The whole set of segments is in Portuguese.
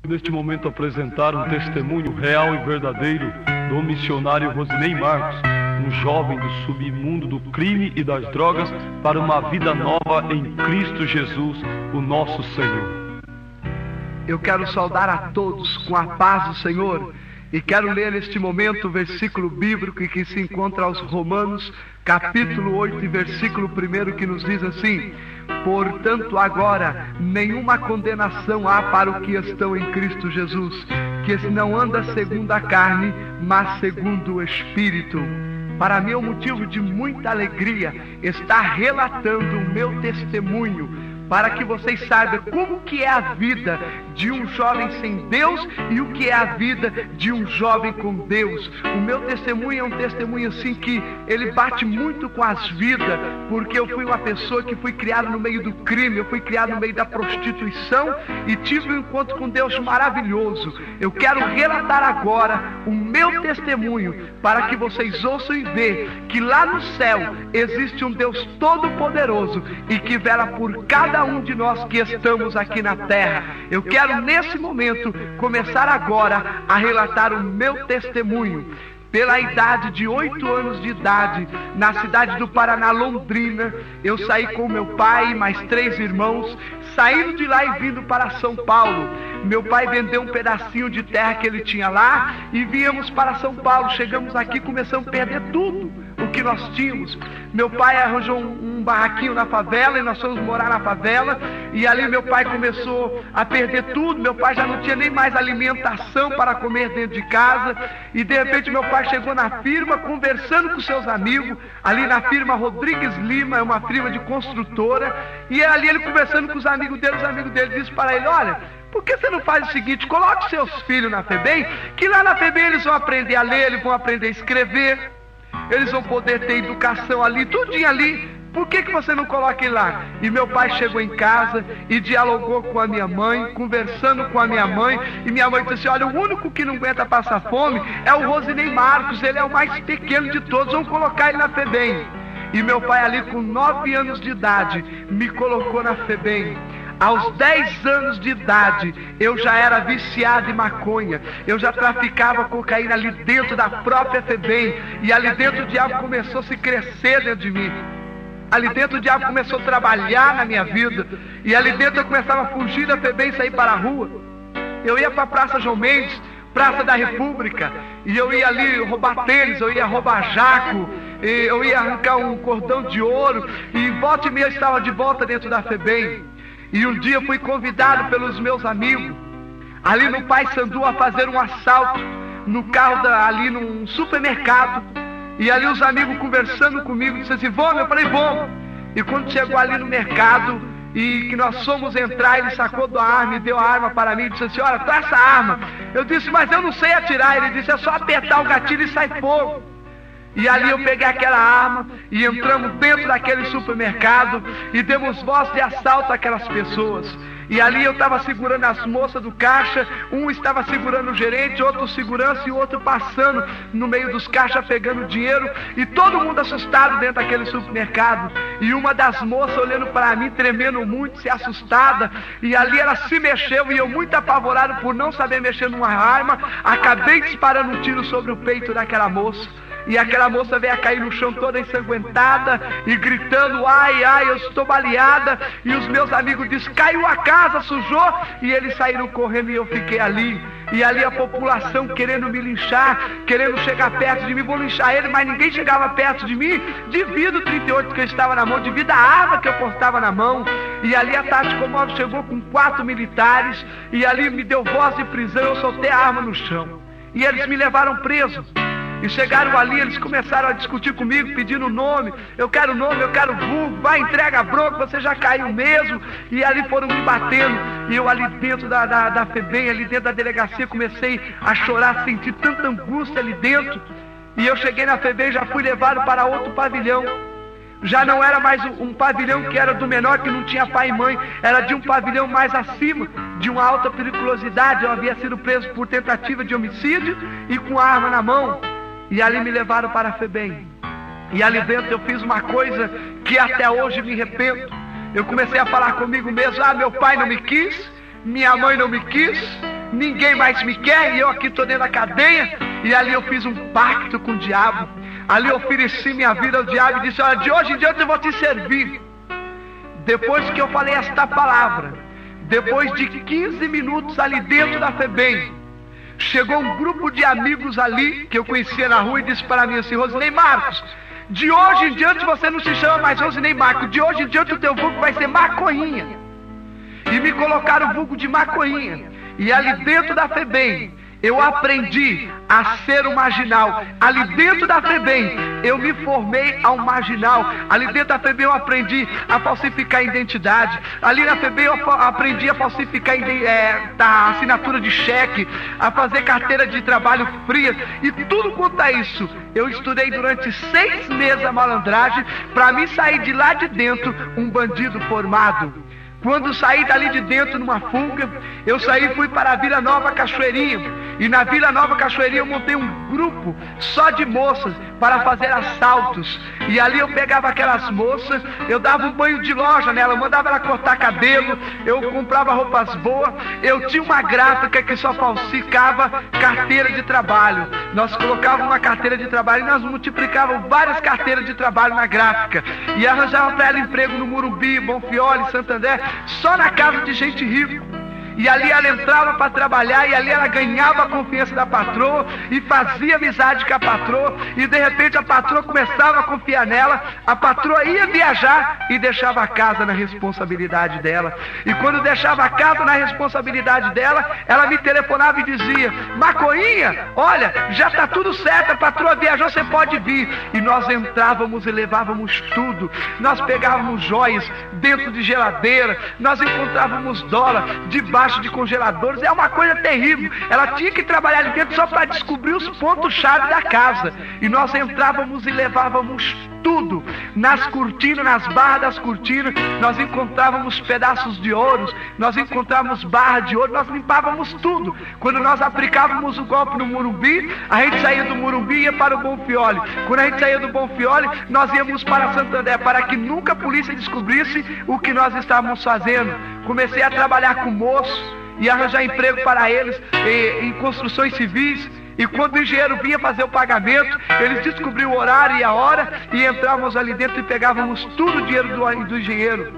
neste momento apresentar um testemunho real e verdadeiro do missionário Rosinei Marcos, um jovem do submundo do crime e das drogas para uma vida nova em Cristo Jesus, o nosso Senhor. Eu quero saudar a todos com a paz do Senhor e quero ler neste momento o versículo bíblico que se encontra aos Romanos, capítulo 8 e versículo 1, que nos diz assim: portanto agora nenhuma condenação há para os que estão em Cristo Jesus, que não anda segundo a carne, mas segundo o Espírito. Para mim é um motivo de muita alegria estar relatando o meu testemunho, para que vocês saibam como que é a vida de um jovem sem Deus e o que é a vida de um jovem com Deus. O meu testemunho é um testemunho assim que ele bate muito com as vidas, porque eu fui uma pessoa que fui criada no meio do crime, eu fui criado no meio da prostituição e tive um encontro com Deus maravilhoso. Eu quero relatar agora o meu testemunho para que vocês ouçam e vejam que lá no céu existe um Deus todo-poderoso e que vela por cada um de nós que estamos aqui na terra. Eu quero nesse momento começar agora a relatar o meu testemunho. Pela idade de 8 anos de idade, na cidade do Paraná, Londrina, eu saí com meu pai e mais 3 irmãos, saindo de lá e vindo para São Paulo. Meu pai vendeu um pedacinho de terra que ele tinha lá e viemos para São Paulo. Chegamos aqui, começamos a perder tudo o que nós tínhamos. Meu pai arranjou um barraquinho na favela e nós fomos morar na favela, e ali meu pai começou a perder tudo. Meu pai já não tinha nem mais alimentação para comer dentro de casa, e de repente meu pai chegou na firma conversando com seus amigos, ali na firma Rodrigues Lima, é uma firma de construtora, e ali ele conversando com os amigos dele disse para ele: olha, por que você não faz o seguinte, coloque seus filhos na FEBEM, que lá na FEBEM eles vão aprender a ler, eles vão aprender a escrever, eles vão poder ter educação ali, tudinho ali. Por que você não coloca ele lá? E meu pai chegou em casa e dialogou com a minha mãe, conversando com a minha mãe, e minha mãe disse assim: olha, o único que não aguenta passar fome é o Rosinei Marcos, ele é o mais pequeno de todos, vamos colocar ele na FEBEM. E meu pai ali com 9 anos de idade me colocou na FEBEM. Aos 10 anos de idade, eu já era viciado em maconha, eu já traficava cocaína ali dentro da própria FEBEM, e ali dentro o diabo começou a se crescer dentro de mim. Ali dentro o diabo começou a trabalhar na minha vida, e ali dentro eu começava a fugir da FEBEM e sair para a rua. Eu ia para a Praça João Mendes, Praça da República, e eu ia ali roubar tênis, eu ia roubar jaco, e eu ia arrancar um cordão de ouro, e volta e meia eu estava de volta dentro da FEBEM. E um dia fui convidado pelos meus amigos, ali no Paissandu, a fazer um assalto no carro ali num supermercado. E ali os amigos conversando comigo, disseram assim: vamos? Eu falei: vamos. E quando chegou ali no mercado e que nós fomos entrar, ele sacou da arma e deu a arma para mim e disse assim: olha, traz essa arma. Eu disse: mas eu não sei atirar. Ele disse: é só apertar o gatilho e sai fogo. E ali eu peguei aquela arma e entramos dentro daquele supermercado e demos voz de assalto àquelas pessoas. E ali eu estava segurando as moças do caixa, um estava segurando o gerente, outro segurança e o outro passando no meio dos caixas pegando dinheiro, e todo mundo assustado dentro daquele supermercado. E uma das moças olhando para mim, tremendo muito, se assustada, e ali ela se mexeu, e eu muito apavorado por não saber mexer numa arma, acabei disparando um tiro sobre o peito daquela moça. E aquela moça veio a cair no chão toda ensanguentada e gritando: ai, ai, eu estou baleada. E os meus amigos disseram: caiu a casa, sujou. E eles saíram correndo e eu fiquei ali. E ali a população querendo me linchar, querendo chegar perto de mim. Vou linchar ele, mas ninguém chegava perto de mim, devido ao 38 que eu estava na mão, devido à arma que eu portava na mão. E ali a Tática Móvel chegou com 4 militares e ali me deu voz de prisão. Eu soltei a arma no chão e eles me levaram preso. E chegaram ali, eles começaram a discutir comigo, pedindo nome. Eu quero nome, eu quero vulgo, vai, entrega a bronca, você já caiu mesmo. E ali foram me batendo. E eu ali dentro da FEBEM, ali dentro da delegacia, comecei a chorar, senti tanta angústia ali dentro. E eu cheguei na FEBEM, já fui levado para outro pavilhão. Já não era mais um pavilhão que era do menor, que não tinha pai e mãe. Era de um pavilhão mais acima, de uma alta periculosidade. Eu havia sido preso por tentativa de homicídio e com a arma na mão. E ali me levaram para a FEBEM. E ali dentro eu fiz uma coisa que até hoje me arrependo. Eu comecei a falar comigo mesmo: ah, meu pai não me quis, minha mãe não me quis, ninguém mais me quer, e eu aqui estou dentro da cadeia. E ali eu fiz um pacto com o diabo. Ali eu ofereci minha vida ao diabo e disse: olha, de hoje em diante eu vou te servir. Depois que eu falei esta palavra, depois de 15 minutos ali dentro da FEBEM, chegou um grupo de amigos ali, que eu conhecia na rua, e disse para mim assim: Rosinei Marcos, de hoje em diante você não se chama mais Rosinei Marcos, de hoje em diante o teu vulgo vai ser Maconhinha. E me colocaram o vulgo de Maconhinha. E ali dentro da FEBEM, eu aprendi a ser um marginal. Ali dentro da FEBEM, eu me formei a um marginal. Ali dentro da FEBEM eu aprendi a falsificar identidade. Ali na FEBEM eu aprendi a falsificar a assinatura de cheque, a fazer carteira de trabalho fria. E tudo quanto é isso, eu estudei durante 6 meses a malandragem, para mim sair de lá de dentro um bandido formado. Quando saí dali de dentro numa fuga, eu saí e fui para a Vila Nova Cachoeirinha. E na Vila Nova Cachoeirinha eu montei um grupo só de moças para fazer assaltos. E ali eu pegava aquelas moças, eu dava um banho de loja nela, eu mandava ela cortar cabelo, eu comprava roupas boas. Eu tinha uma gráfica que só falsificava carteira de trabalho. Nós colocávamos uma carteira de trabalho e nós multiplicávamos várias carteiras de trabalho na gráfica. E arranjava para ela emprego no Morumbi, Bonfioli, Santander, só na casa de gente rica. E ali ela entrava para trabalhar, e ali ela ganhava a confiança da patroa, e fazia amizade com a patroa, e de repente a patroa começava a confiar nela. A patroa ia viajar e deixava a casa na responsabilidade dela. E quando deixava a casa na responsabilidade dela, ela me telefonava e dizia: Maconhinha, olha, já está tudo certo, a patroa viajou, você pode vir. E nós entrávamos e levávamos tudo. Nós pegávamos joias dentro de geladeira, nós encontrávamos dólar debaixo de congeladores. É uma coisa terrível. Ela tinha que trabalhar ali dentro só para descobrir os pontos-chave da casa. E nós entrávamos e levávamos tudo. Nas cortinas, nas barras das cortinas, nós encontrávamos pedaços de ouro, nós encontrávamos barra de ouro, nós limpávamos tudo. Quando nós aplicávamos o golpe no Morumbi, a gente saía do Morumbi e ia para o Bonfioli. Quando a gente saía do Bonfioli, nós íamos para Santander, para que nunca a polícia descobrisse o que nós estávamos fazendo. Comecei a trabalhar com moço e arranjar emprego para eles em construções civis. E quando o engenheiro vinha fazer o pagamento, eles descobriam o horário e a hora, e entrávamos ali dentro e pegávamos tudo o dinheiro do engenheiro.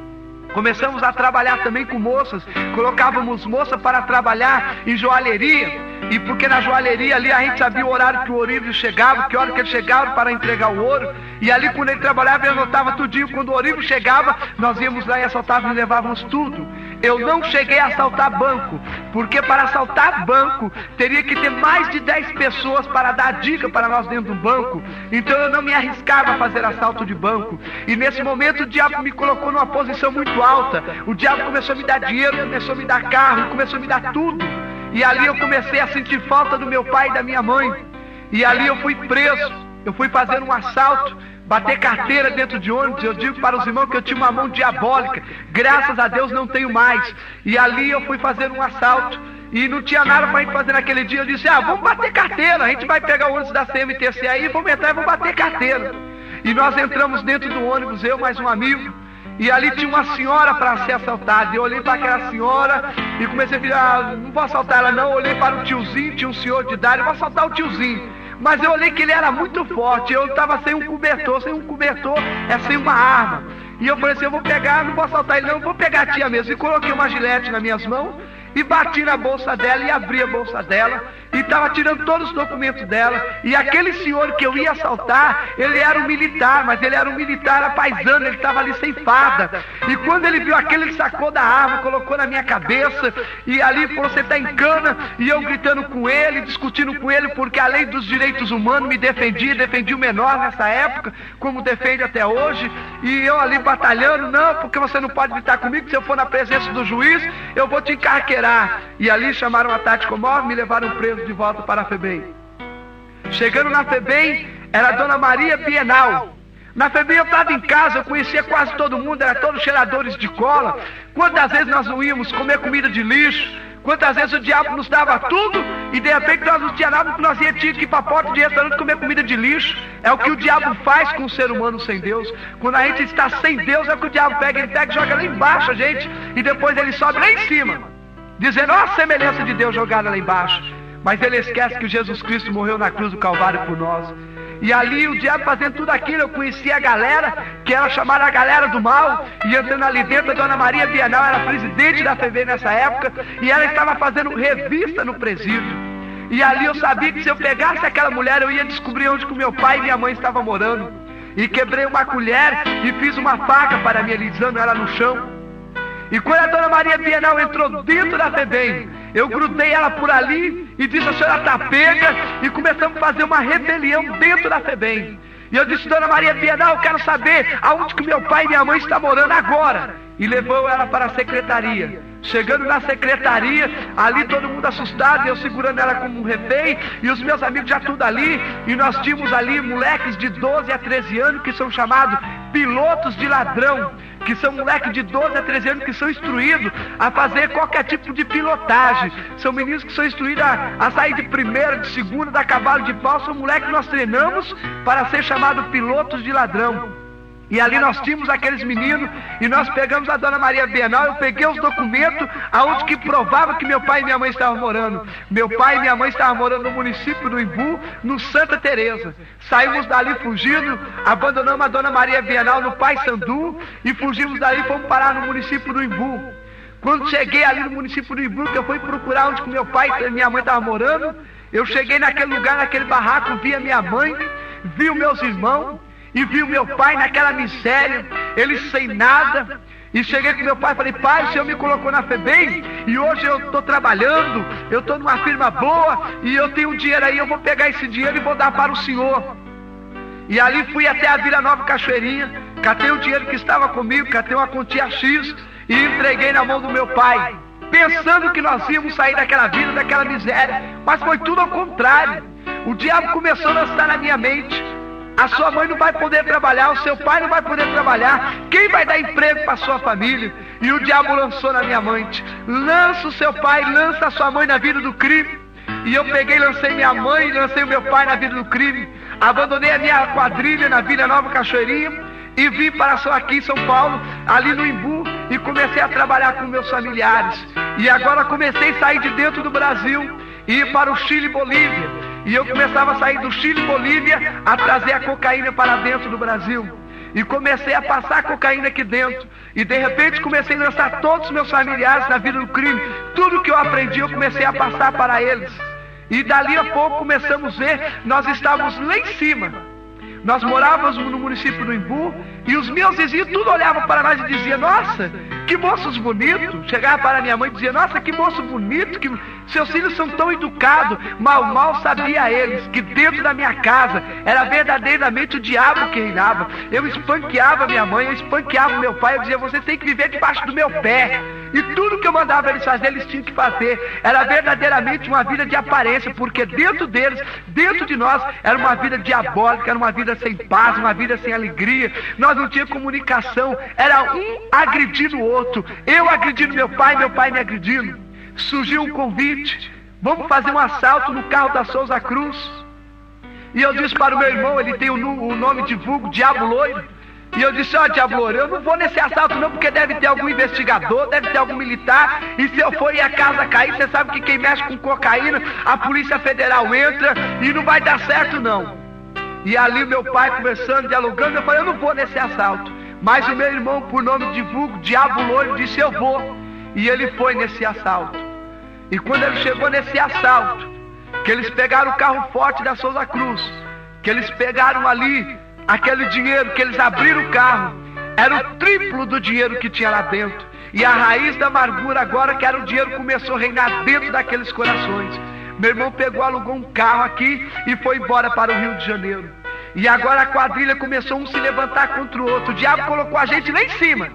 Começamos a trabalhar também com moças, colocávamos moça para trabalhar em joalheria. E porque na joalheria ali a gente sabia o horário que o Ourives chegava, que hora que ele chegava para entregar o ouro. E ali quando ele trabalhava, ele anotava tudinho. Quando o Ourives chegava, nós íamos lá e assaltávamos e levávamos tudo. Eu não cheguei a assaltar banco, porque para assaltar banco, teria que ter mais de 10 pessoas para dar dica para nós dentro do banco. Então eu não me arriscava a fazer assalto de banco. E nesse momento o diabo me colocou numa posição muito alta. O diabo começou a me dar dinheiro, começou a me dar carro, começou a me dar tudo. E ali eu comecei a sentir falta do meu pai e da minha mãe. E ali eu fui preso. Eu fui fazer um assalto, bater carteira dentro de ônibus. Eu digo para os irmãos que eu tinha uma mão diabólica. Graças a Deus não tenho mais. E ali eu fui fazer um assalto. E não tinha nada para a gente fazer naquele dia. Eu disse: vamos bater carteira. A gente vai pegar o ônibus da CMTC aí, vamos entrar e vamos bater carteira. E nós entramos dentro do ônibus, eu mais um amigo. E ali tinha uma senhora para ser assaltada. Eu olhei para aquela senhora e comecei a virar: não vou assaltar ela não. Eu olhei para o tiozinho, tinha um senhor de idade, eu vou assaltar o tiozinho. Mas eu olhei que ele era muito forte, eu estava sem um cobertor é sem uma arma. E eu falei assim: eu vou pegar, não vou assaltar ele não, eu vou pegar a tia mesmo. E coloquei uma gilete nas minhas mãos e bati na bolsa dela e abri a bolsa dela. E estava tirando todos os documentos dela. E aquele senhor que eu ia assaltar, ele era um militar, mas ele era um militar apaisano, ele estava ali sem farda. E quando ele viu aquele, ele sacou da arma, colocou na minha cabeça. E ali falou: você está em cana. E eu gritando com ele, discutindo com ele, porque a lei dos direitos humanos me defendia o menor nessa época, como defende até hoje. E eu ali batalhando: não, porque você não pode gritar comigo, se eu for na presença do juiz, eu vou te encarqueirar. E ali chamaram a tática móvel, me levaram preso de volta para a FEBEM. Chegando na FEBEM, era a dona Maria Bienal. Na FEBEM eu estava em casa, eu conhecia quase todo mundo, era todos cheiradores de cola. Quantas vezes nós não íamos comer comida de lixo? Quantas vezes o diabo nos dava tudo e de repente nós não tínhamos nada, porque nós tínhamos que ir para a porta de restaurante comer comida de lixo. É o que o diabo faz com o ser humano sem Deus. Quando a gente está sem Deus, é o que o diabo pega, ele pega e joga lá embaixo a gente, e depois ele sobe lá em cima. dizendo, ó, a semelhança de Deus jogada lá embaixo. Mas ele esquece que Jesus Cristo morreu na cruz do Calvário por nós. E ali o diabo fazendo tudo aquilo, eu conhecia a galera, que era chamada a galera do mal, e entrando ali dentro, a Dona Maria Bienal era presidente da FEBEM nessa época, e ela estava fazendo revista no presídio. E ali eu sabia que se eu pegasse aquela mulher, eu ia descobrir onde que o meu pai e minha mãe estavam morando. E quebrei uma colher e fiz uma faca para mim, alisando ela no chão. E quando a Dona Maria Bienal entrou dentro da FEBEM, eu grudei ela por ali e disse, a senhora está pega, e começamos a fazer uma rebelião dentro da FEBEM. E eu disse, Dona Maria Bienal, eu quero saber aonde que meu pai e minha mãe estão morando agora. E levou ela para a secretaria. Chegando na secretaria, ali todo mundo assustado, eu segurando ela como um refém, e os meus amigos já tudo ali, e nós tínhamos ali moleques de 12 a 13 anos, que são chamados pilotos de ladrão, que são moleques de 12 a 13 anos que são instruídos a fazer qualquer tipo de pilotagem. São meninos que são instruídos a sair de primeira, de segunda, da cavalo de pau. São moleques que nós treinamos para ser chamados pilotos de ladrão. E ali nós tínhamos aqueles meninos, e nós pegamos a Dona Maria Bienal, eu peguei os documentos aonde que provava que meu pai e minha mãe estavam morando. Meu pai e minha mãe estavam morando no município do Imbu, no Santa Teresa. Saímos dali fugindo, abandonamos a Dona Maria Bienal no Paissandu, e fugimos dali e fomos parar no município do Imbu. Quando cheguei ali no município do Imbu, que eu fui procurar onde que meu pai e minha mãe estavam morando, eu cheguei naquele lugar, naquele barraco, vi a minha mãe, vi os meus irmãos, e vi o meu pai naquela miséria, ele sem nada. E cheguei com meu pai e falei, pai, o senhor me colocou na FEBEM, e hoje eu estou trabalhando, eu estou numa firma boa, e eu tenho dinheiro aí, eu vou pegar esse dinheiro e vou dar para o senhor. E ali fui até a Vila Nova Cachoeirinha, catei o dinheiro que estava comigo, catei uma quantia X, e entreguei na mão do meu pai, pensando que nós íamos sair daquela vida, daquela miséria. Mas foi tudo ao contrário. O diabo começou a lançar na minha mente, a sua mãe não vai poder trabalhar, o seu pai não vai poder trabalhar, quem vai dar emprego para a sua família? E o diabo lançou na minha mente, lança o seu pai, lança a sua mãe na vida do crime. E eu peguei, lancei minha mãe, lancei o meu pai na vida do crime, abandonei a minha quadrilha na Vila Nova Cachoeirinha e vim para aqui em São Paulo, ali no Imbu, e comecei a trabalhar com meus familiares. E agora comecei a sair de dentro do Brasil e ir para o Chile e Bolívia. E eu começava a sair do Chile e Bolívia a trazer a cocaína para dentro do Brasil. E comecei a passar a cocaína aqui dentro. E de repente comecei a lançar todos os meus familiares na vida do crime. Tudo que eu aprendi eu comecei a passar para eles. E dali a pouco começamos a ver, nós estávamos lá em cima. Nós morávamos no município do Imbu, e os meus vizinhos tudo olhavam para nós e diziam, nossa, que moços bonitos. Chegava para minha mãe e dizia, nossa, que moço bonito, que seus filhos são tão educados. Mal sabia eles que dentro da minha casa era verdadeiramente o diabo que reinava. Eu espanqueava minha mãe, eu espanqueava meu pai, eu dizia, vocês têm que viver debaixo do meu pé. E tudo que eu mandava eles fazer, eles tinham que fazer. Era verdadeiramente uma vida de aparência, porque dentro deles, dentro de nós, era uma vida diabólica, era uma vida sem paz, uma vida sem alegria. Nós não tínhamos comunicação, era um agredindo o outro. Eu agredindo meu pai me agredindo. Surgiu um convite, vamos fazer um assalto no carro da Souza Cruz. E eu disse para o meu irmão, ele tem o nome de vulgo, Diabo Loiro. E eu disse, ó, Diabo Loiro, eu não vou nesse assalto não, porque deve ter algum investigador, deve ter algum militar, e se eu for e a casa cair, você sabe que quem mexe com cocaína, a Polícia Federal entra, e não vai dar certo não. E ali meu pai conversando, dialogando, eu falei, eu não vou nesse assalto. Mas o meu irmão, por nome de vulgo, Diabo Loiro, disse, eu vou. E ele foi nesse assalto. E quando ele chegou nesse assalto, que eles pegaram o carro forte da Souza Cruz, que eles pegaram ali aquele dinheiro, que eles abriram o carro, era o triplo do dinheiro que tinha lá dentro. E a raiz da amargura agora, que era o dinheiro, começou a reinar dentro daqueles corações. Meu irmão pegou, alugou um carro aqui e foi embora para o Rio de Janeiro. E agora a quadrilha começou um se levantar contra o outro. O diabo colocou a gente lá em cima.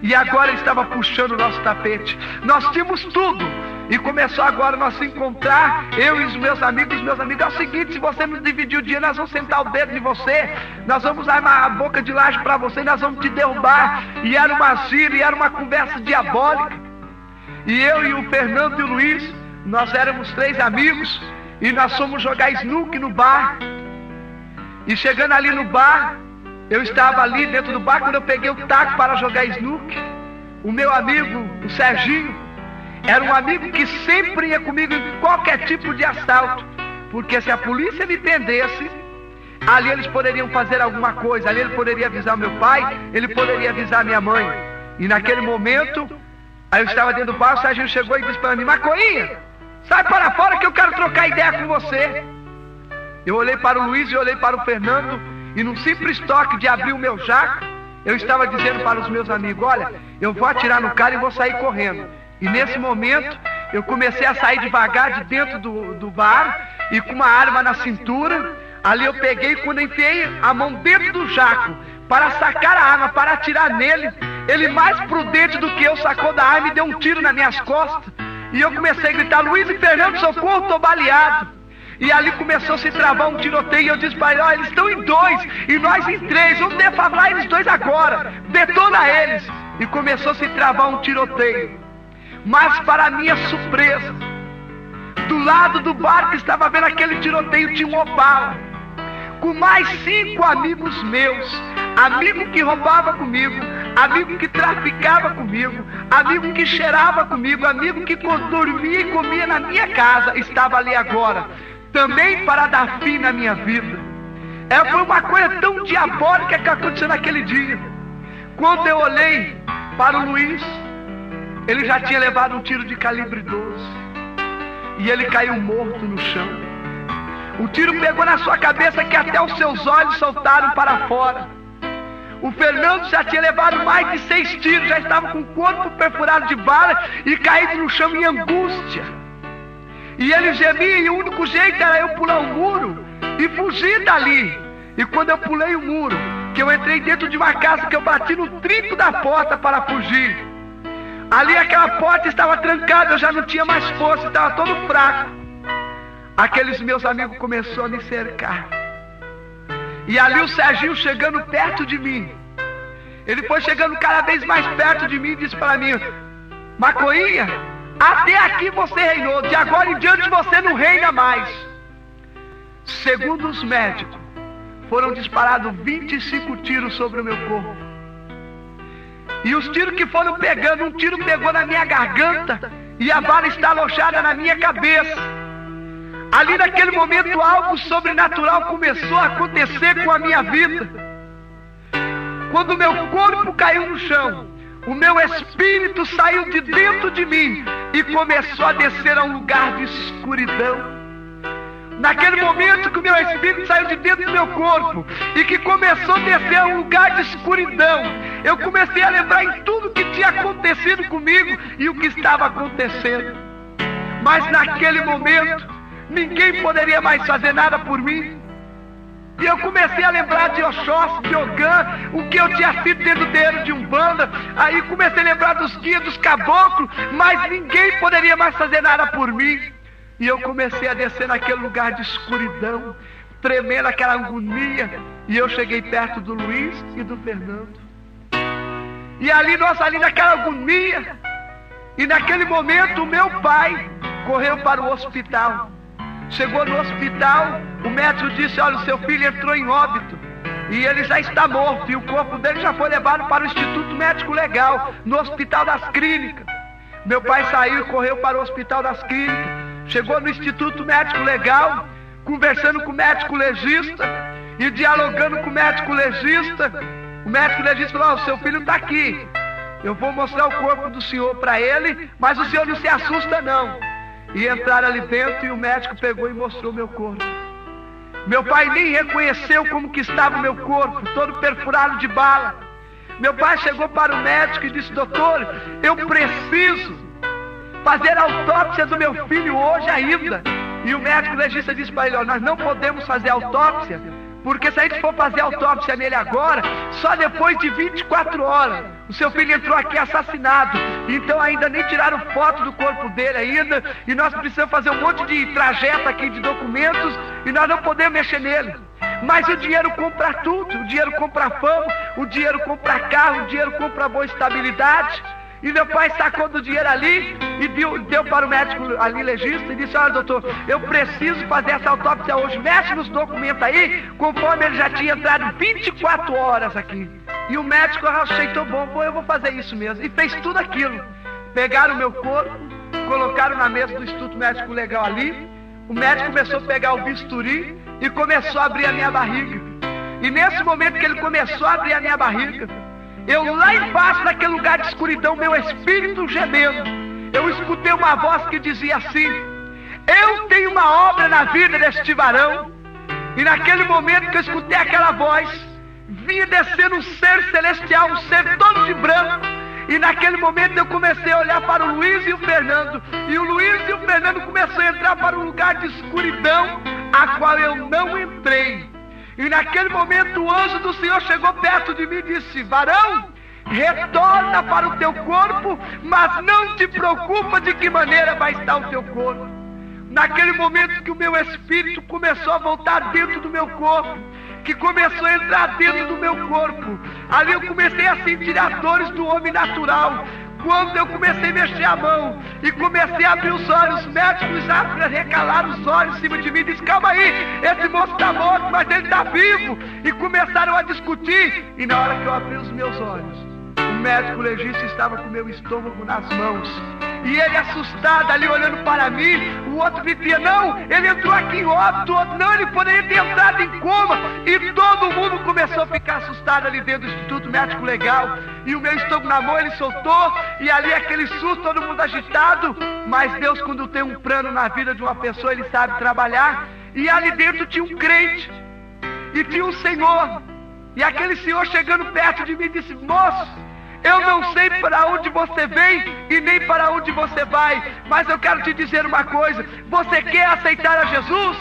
E agora ele estava puxando o nosso tapete. Nós tínhamos tudo. E começou agora nós se encontrar, eu e os meus amigos. É o seguinte, se você não dividir o dinheiro, nós vamos sentar o dedo em você, nós vamos armar a boca de laje para você, nós vamos te derrubar. E era uma gíria, e era uma conversa diabólica. E eu e o Fernando e o Luiz, nós éramos 3 amigos, e nós fomos jogar snook no bar. E chegando ali no bar, eu estava ali dentro do bar, quando eu peguei o taco para jogar snook, o meu amigo, o Serginho, Era um amigo que sempre ia comigo em qualquer tipo de assalto, porque se a polícia me prendesse, ali eles poderiam fazer alguma coisa, ali ele poderia avisar meu pai, ele poderia avisar minha mãe. E naquele momento, aí eu estava dentro do bar, o Serginho chegou e disse para mim: Macoinha, sai para fora que eu quero trocar ideia com você. Eu olhei para o Luiz e olhei para o Fernando, e num simples toque de abrir o meu jaco, eu estava dizendo para os meus amigos: olha, eu vou atirar no cara e vou sair correndo. E nesse momento, eu comecei a sair devagar de dentro do bar, e com uma arma na cintura. Ali eu peguei, quando enfiei a mão dentro do jaco para sacar a arma, para atirar nele, ele, mais prudente do que eu, sacou da arma e deu um tiro nas minhas costas. E eu comecei a gritar: Luiz e Fernando, socorro, estou baleado. E ali começou a se travar um tiroteio, e eu disse para ele: olha, eles estão em 2 e nós em 3, vamos defablar eles 2 agora, detona eles. E começou a se travar um tiroteio. Mas para minha surpresa, do lado do bar que estava vendo aquele tiroteio, tinha um Opala, com mais 5 amigos meus, amigo que roubava comigo, amigo que traficava comigo, amigo que cheirava comigo, amigo que dormia e comia na minha casa, estava ali agora, também para dar fim na minha vida. Foi uma coisa tão diabólica que aconteceu naquele dia. Quando eu olhei para o Luiz, ele já tinha levado um tiro de calibre 12, e ele caiu morto no chão. O tiro pegou na sua cabeça que até os seus olhos saltaram para fora. O Fernando já tinha levado mais de 6 tiros, já estava com o corpo perfurado de bala e caído no chão em angústia. E ele gemia, e o único jeito era eu pular o muro e fugir dali. E quando eu pulei o muro, que eu entrei dentro de uma casa, que eu bati no trinco da porta para fugir, ali aquela porta estava trancada, eu já não tinha mais força, estava todo fraco. Aqueles meus amigos começaram a me cercar. E ali o Serginho chegando perto de mim, ele foi chegando cada vez mais perto de mim e disse para mim: Macoinha, até aqui você reinou, de agora em diante você não reina mais. Segundo os médicos, foram disparados 25 tiros sobre o meu corpo. E os tiros que foram pegando, um tiro pegou na minha garganta e a bala está alojada na minha cabeça. Ali naquele momento algo sobrenatural começou a acontecer com a minha vida. Quando o meu corpo caiu no chão, o meu espírito saiu de dentro de mim e começou a descer a um lugar de escuridão. Naquele momento que o meu espírito saiu de dentro do meu corpo e que começou a descer a um lugar de escuridão, eu comecei a lembrar em tudo que tinha acontecido comigo e o que estava acontecendo. Mas naquele momento, ninguém poderia mais fazer nada por mim. E eu comecei a lembrar de Oxóssi, de Ogã, o que eu tinha sido dentro dele de Umbanda. Aí comecei a lembrar dos guias, dos caboclos, mas ninguém poderia mais fazer nada por mim. E eu comecei a descer naquele lugar de escuridão, tremendo aquela agonia. E eu cheguei perto do Luiz e do Fernando. E ali, nossa, ali naquela agonia, e naquele momento o meu pai correu para o hospital. Chegou no hospital, o médico disse: olha, o seu filho entrou em óbito e ele já está morto, e o corpo dele já foi levado para o Instituto Médico Legal, no Hospital das Clínicas. Meu pai saiu e correu para o Hospital das Clínicas, chegou no Instituto Médico Legal, conversando com o médico legista e dialogando com o médico legista. O médico legista falou: o seu filho está aqui, eu vou mostrar o corpo do senhor para ele, mas o senhor não se assusta não. E entraram ali dentro e o médico pegou e mostrou meu corpo. Meu pai nem reconheceu como que estava o meu corpo, todo perfurado de bala. Meu pai chegou para o médico e disse: doutor, eu preciso fazer a autópsia do meu filho hoje ainda. E o médico legista disse para ele: nós não podemos fazer autópsia, porque se a gente for fazer autópsia nele agora, só depois de 24 horas. O seu filho entrou aqui assassinado, então ainda nem tiraram foto do corpo dele ainda, e nós precisamos fazer um monte de trajeto aqui de documentos, e nós não podemos mexer nele. Mas o dinheiro compra tudo, o dinheiro compra fama, o dinheiro compra carro, o dinheiro compra boa estabilidade. E meu pai sacou do dinheiro ali e deu para o médico ali legista e disse: olha, doutor, eu preciso fazer essa autópsia hoje, mexe nos documentos aí, conforme ele já tinha entrado 24 horas aqui. E o médico aceitou: bom, eu vou fazer isso mesmo. E fez tudo aquilo. Pegaram o meu corpo, colocaram na mesa do Instituto Médico Legal ali. O médico começou a pegar o bisturi e começou a abrir a minha barriga. E nesse momento que ele começou a abrir a minha barriga, eu lá embaixo, naquele lugar de escuridão, meu espírito gemendo, eu escutei uma voz que dizia assim: eu tenho uma obra na vida deste varão. E naquele momento que eu escutei aquela voz, vinha descendo um ser celestial, um ser todo de branco. E naquele momento eu comecei a olhar para o Luiz e o Fernando. E o Luiz e o Fernando começaram a entrar para um lugar de escuridão, a qual eu não entrei. E naquele momento o anjo do Senhor chegou perto de mim e disse: varão, retorna para o teu corpo, mas não te preocupa de que maneira vai estar o teu corpo. Naquele momento que o meu espírito começou a voltar dentro do meu corpo, que começou a entrar dentro do meu corpo, ali eu comecei a sentir as dores do homem natural. Quando eu comecei a mexer a mão e comecei a abrir os olhos, os médicos já recalaram os olhos em cima de mim e disseram: calma aí, esse moço está morto, mas ele está vivo. E começaram a discutir. E na hora que eu abri os meus olhos, o médico legista estava com o meu estômago nas mãos. E ele assustado ali olhando para mim. O outro dizia: não, ele entrou aqui em óbito. O outro: não, ele poderia ter entrado em coma. E todo mundo começou a ficar assustado ali dentro do Instituto Médico Legal. E o meu estômago na mão, ele soltou. E ali aquele susto, todo mundo agitado. Mas Deus, quando tem um plano na vida de uma pessoa, Ele sabe trabalhar. E ali dentro tinha um crente. E tinha um senhor. E aquele senhor chegando perto de mim disse: moço, eu não sei para onde você vem e nem para onde você vai, mas eu quero te dizer uma coisa: você quer aceitar a Jesus?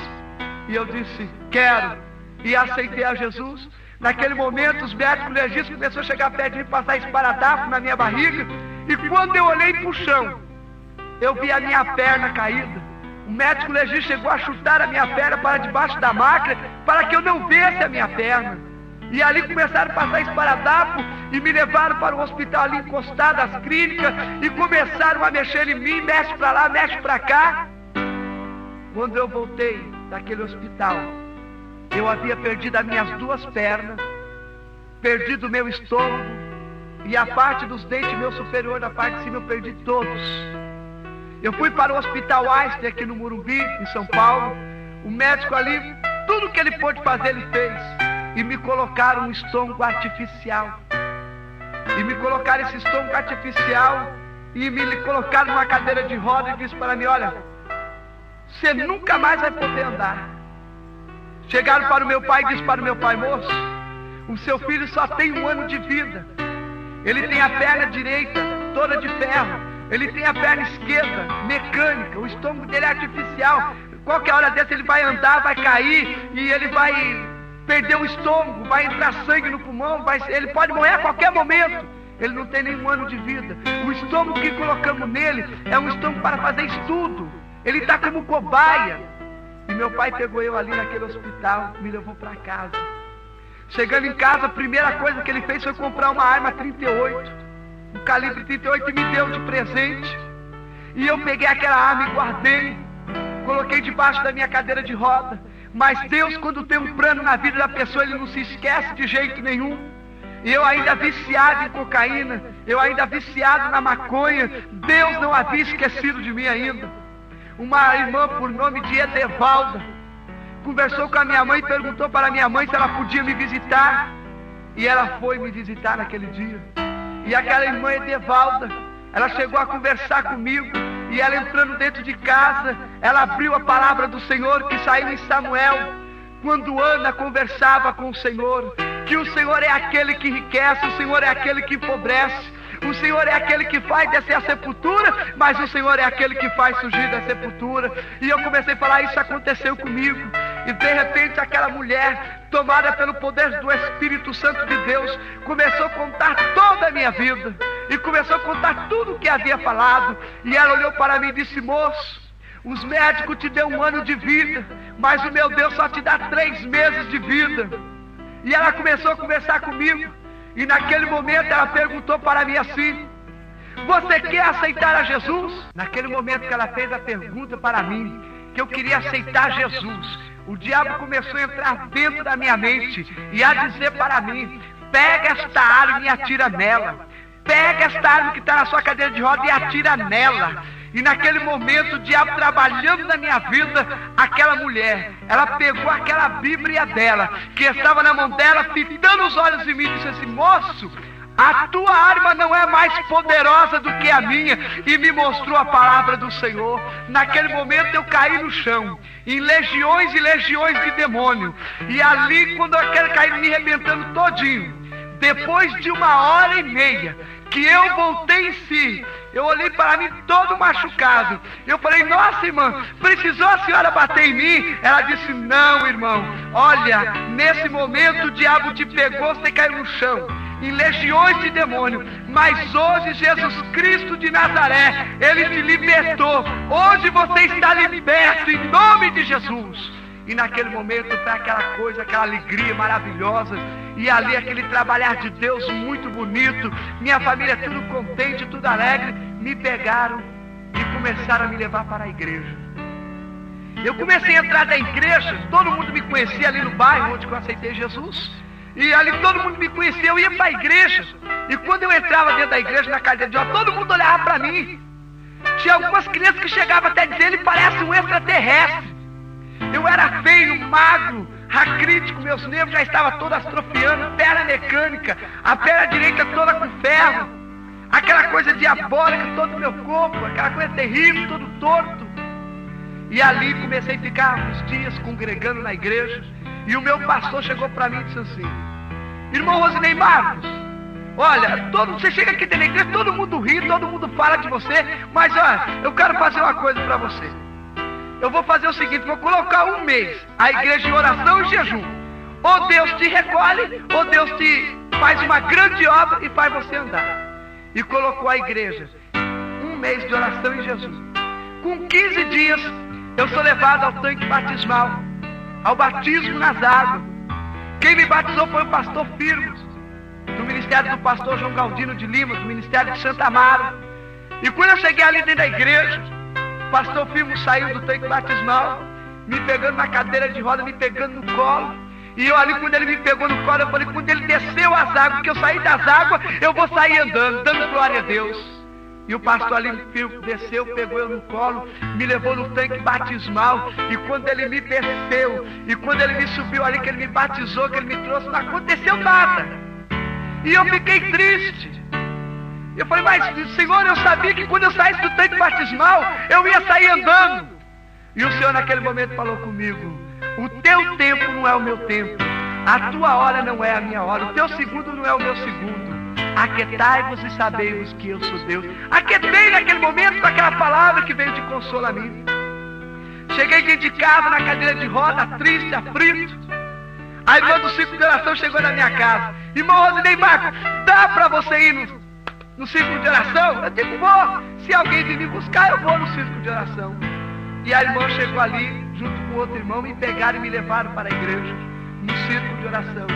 E eu disse: quero. E aceitei a Jesus. Naquele momento os médicos legistas começaram a chegar perto de mim, passar esparadrapo na minha barriga. E quando eu olhei para o chão, eu vi a minha perna caída. O médico legista chegou a chutar a minha perna para debaixo da máquina, para que eu não visse a minha perna. E ali começaram a passar esparadrapo e me levaram para o hospital ali encostado às clínicas e começaram a mexer em mim, mexe para lá, mexe para cá. Quando eu voltei daquele hospital, eu havia perdido as minhas duas pernas, perdido o meu estômago e a parte dos dentes meu superior, da parte de cima, eu perdi todos. Eu fui para o Hospital Einstein aqui no Morumbi, em São Paulo. O médico ali, tudo que ele pôde fazer, ele fez. E me colocaram um estômago artificial. E me colocaram esse estômago artificial e me colocaram numa cadeira de roda e disse para mim: olha, você nunca mais vai poder andar. Chegaram para o meu pai e disse para o meu pai: moço, o seu filho só tem 1 ano de vida. Ele tem a perna direita toda de ferro, ele tem a perna esquerda mecânica, o estômago dele é artificial. Qualquer hora dessa ele vai andar, vai cair e ele vai perder o estômago, vai entrar sangue no pulmão, ele pode morrer a qualquer momento. Ele não tem nem 1 ano de vida. O estômago que colocamos nele é um estômago para fazer estudo. Ele está como cobaia. E meu pai pegou eu ali naquele hospital, me levou para casa. Chegando em casa, a primeira coisa que ele fez foi comprar uma arma 38, um calibre 38, e me deu de presente. E eu peguei aquela arma e guardei, coloquei debaixo da minha cadeira de roda. Mas Deus, quando tem um plano na vida da pessoa, Ele não se esquece de jeito nenhum. E eu ainda viciado em cocaína, eu ainda viciado na maconha, Deus não havia esquecido de mim ainda. Uma irmã por nome de Edevalda conversou com a minha mãe e perguntou para a minha mãe se ela podia me visitar. E ela foi me visitar naquele dia. E aquela irmã Edevalda, ela chegou a conversar comigo. E ela entrando dentro de casa, ela abriu a palavra do Senhor que saiu em Samuel, quando Ana conversava com o Senhor, que o Senhor é aquele que enriquece, o Senhor é aquele que empobrece, o Senhor é aquele que faz descer a sepultura, mas o Senhor é aquele que faz surgir da sepultura. E eu comecei a falar: isso aconteceu comigo. E de repente aquela mulher, tomada pelo poder do Espírito Santo de Deus, começou a contar toda a minha vida. E começou a contar tudo o que havia falado. E ela olhou para mim e disse: moço, os médicos te dão 1 ano de vida, mas o meu Deus só te dá 3 meses de vida. E ela começou a conversar comigo. E naquele momento ela perguntou para mim assim: você quer aceitar a Jesus? Naquele momento que ela fez a pergunta para mim, que eu queria aceitar Jesus, o diabo começou a entrar dentro da minha mente e a dizer para mim: pega esta arma e atira nela. Pega esta arma que está na sua cadeira de roda e atira nela. E naquele momento, o diabo trabalhando na minha vida, aquela mulher, ela pegou aquela Bíblia dela, que estava na mão dela, fitando os olhos em mim, e disse assim: moço, a tua arma não é mais poderosa do que a minha, e me mostrou a palavra do Senhor. Naquele momento eu caí no chão, em legiões e legiões de demônio, e ali quando eu caí me arrebentando todinho, depois de 1h30 que eu voltei em si, eu olhei para mim todo machucado. Eu falei: nossa, irmã, precisou a senhora bater em mim? Ela disse: não, irmão, olha, nesse momento o diabo te pegou, você caiu no chão, em legiões de demônio, mas hoje Jesus Cristo de Nazaré, Ele te libertou. Hoje você está liberto em nome de Jesus. E naquele momento foi aquela coisa, aquela alegria maravilhosa, e ali aquele trabalhar de Deus muito bonito, minha família tudo contente, tudo alegre. Me pegaram e começaram a me levar para a igreja. Eu comecei a entrar na igreja, todo mundo me conhecia ali no bairro onde eu aceitei Jesus, e ali todo mundo me conhecia. Eu ia para a igreja, e quando eu entrava dentro da igreja, na cadeira de rodas, todo mundo olhava para mim. Tinha algumas crianças que chegavam até a dizer: ele parece um extraterrestre. Eu era feio, magro, racrítico, meus nervos já estavam todos atrofiando, perna mecânica, a perna direita toda com ferro, aquela coisa diabólica todo o meu corpo, aquela coisa terrível, todo torto. E ali comecei a ficar uns dias congregando na igreja, e o meu pastor chegou para mim e disse assim: irmão Rosinei Marcos, olha, você chega aqui dentro da igreja, todo mundo ri, todo mundo fala de você, mas olha, eu quero fazer uma coisa para você. Eu vou fazer o seguinte, vou colocar 1 mês a igreja em oração e jejum. Ou Deus te recolhe, ou Deus te faz uma grande obra e faz você andar. E colocou a igreja 1 mês de oração e jejum. Com 15 dias, eu sou levado ao tanque batismal, ao batismo nas águas. Quem me batizou foi o pastor Firmo, do ministério do pastor João Galdino de Lima, do ministério de Santa Amaro. E quando eu cheguei ali dentro da igreja, o pastor Firmo saiu do tanque batismal, me pegando na cadeira de roda, me pegando no colo. E eu ali, quando ele me pegou no colo, eu falei: quando ele desceu as águas, que eu saí das águas, eu vou sair andando, dando glória a Deus. E o pastor ali desceu, pegou eu no colo, me levou no tanque batismal. E quando ele me desceu, e quando ele me subiu ali, que ele me batizou, que ele me trouxe, não aconteceu nada. E eu fiquei triste. Eu falei: mas Senhor, eu sabia que quando eu saísse do tanque batismal, eu ia sair andando. E o Senhor naquele momento falou comigo: o teu tempo não é o meu tempo, a tua hora não é a minha hora, o teu segundo não é o meu segundo. Aquietai-vos e sabei-vos que eu sou Deus. Aquietei naquele momento com aquela palavra que veio de consolo a mim. Cheguei dentro de casa, na cadeira de roda, triste, aflito. A irmã do círculo de oração chegou na minha casa: irmão Rosinei Marcos, dá para você ir no círculo de oração? Eu digo: vou. Se alguém vir me buscar, eu vou no círculo de oração. E a irmã chegou ali, junto com outro irmão, me pegaram e me levaram para a igreja, no círculo de oração.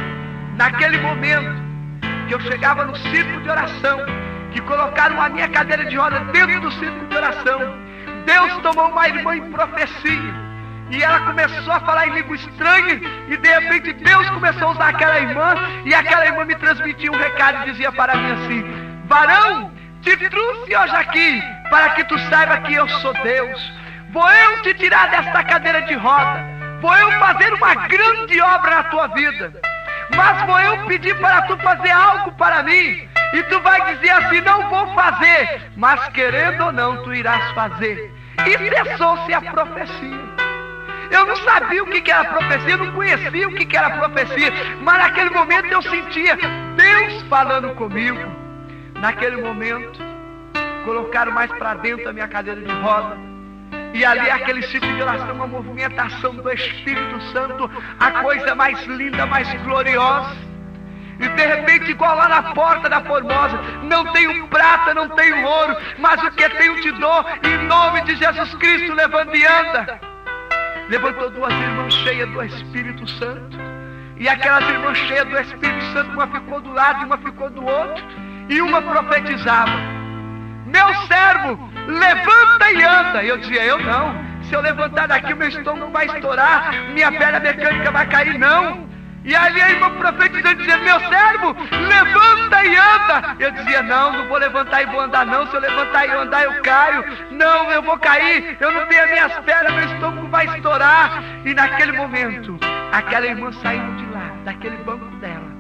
Naquele momento que eu chegava no círculo de oração, que colocaram a minha cadeira de roda dentro do círculo de oração, Deus tomou uma irmã em profecia, e ela começou a falar em língua estranha, e de repente Deus começou a usar aquela irmã, e aquela irmã me transmitia um recado e dizia para mim assim: varão, te trouxe hoje aqui para que tu saiba que eu sou Deus. Vou eu te tirar desta cadeira de roda, vou eu fazer uma grande obra na tua vida, mas vou eu pedir para tu fazer algo para mim, e tu vai dizer assim: não vou fazer, mas querendo ou não, tu irás fazer. E cessou-se a profecia. Eu não sabia o que era profecia, eu não conhecia o que era profecia, mas naquele momento eu sentia Deus falando comigo. Naquele momento, colocaram mais para dentro a minha cadeira de roda, e ali aquele ciclo de oração, uma movimentação do Espírito Santo, a coisa mais linda, mais gloriosa. E de repente, igual lá na porta da Formosa: não tenho prata, não tenho ouro, mas o que tenho te dou, em nome de Jesus Cristo, levanta e anda. Levantou 2 irmãs cheias do Espírito Santo, e aquelas irmãs cheias do Espírito Santo, uma ficou do lado e uma ficou do outro, e uma profetizava: meu servo, levanta e anda. Eu dizia: eu não, se eu levantar daqui, meu estômago vai estourar, minha perna mecânica vai cair, não. E ali a irmã profetizando, dizendo: meu servo, levanta e anda. Eu dizia: não vou levantar e vou andar não. Se eu levantar e andar eu caio. Não, eu vou cair. Eu não tenho as minhas pernas, meu estômago vai estourar. E naquele momento, aquela irmã saiu de lá, daquele banco dela.